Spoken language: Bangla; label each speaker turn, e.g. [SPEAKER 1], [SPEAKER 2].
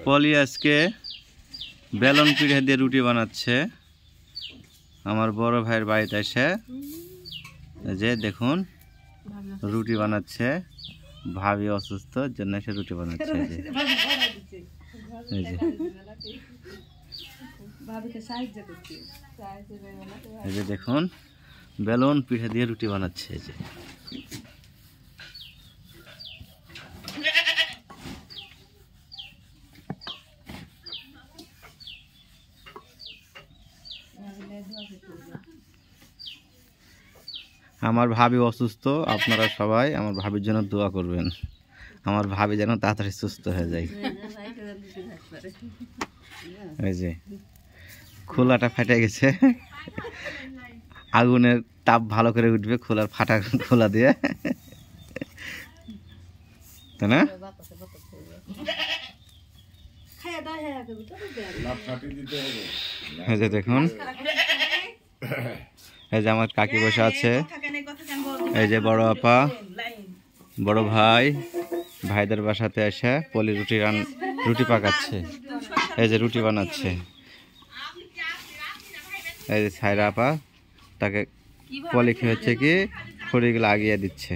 [SPEAKER 1] পলি আজকে বেলন পিঠে দিয়ে রুটি বানাচ্ছে আমার বড় ভাইয়ের বাড়িতে এসে। যে দেখুন রুটি বানাচ্ছে, ভাবি অসুস্থ জন্য সে রুটি বানাচ্ছে। এই যে দেখুন বেলন পিঠে দিয়ে রুটি বানাচ্ছে। এই যে আমার ভাবি অসুস্থ, আপনারা সবাই আমার ভাবির জন্য দোয়া করবেন, আমার ভাবি যেন তাড়াতাড়ি সুস্থ হয়ে যায়। এই যে খোলাটা ফেটে গেছে, আগুনের তাপ ভালো করে উঠবে খোলার ফাটা খোলা দিয়ে, তাই না? এই যে দেখুন এই যে আমার কাকি বসে আছে, এই যে বড় আপা বড় ভাই ভাইদের বাসাতে এসে পলি রুটি পাকাচ্ছে। এই যে রুটি বানাচ্ছে। এই যে সাইরা আপা তাকে পলি খেয়ে হচ্ছে কি খড়িগুলো আগিয়ে দিচ্ছে।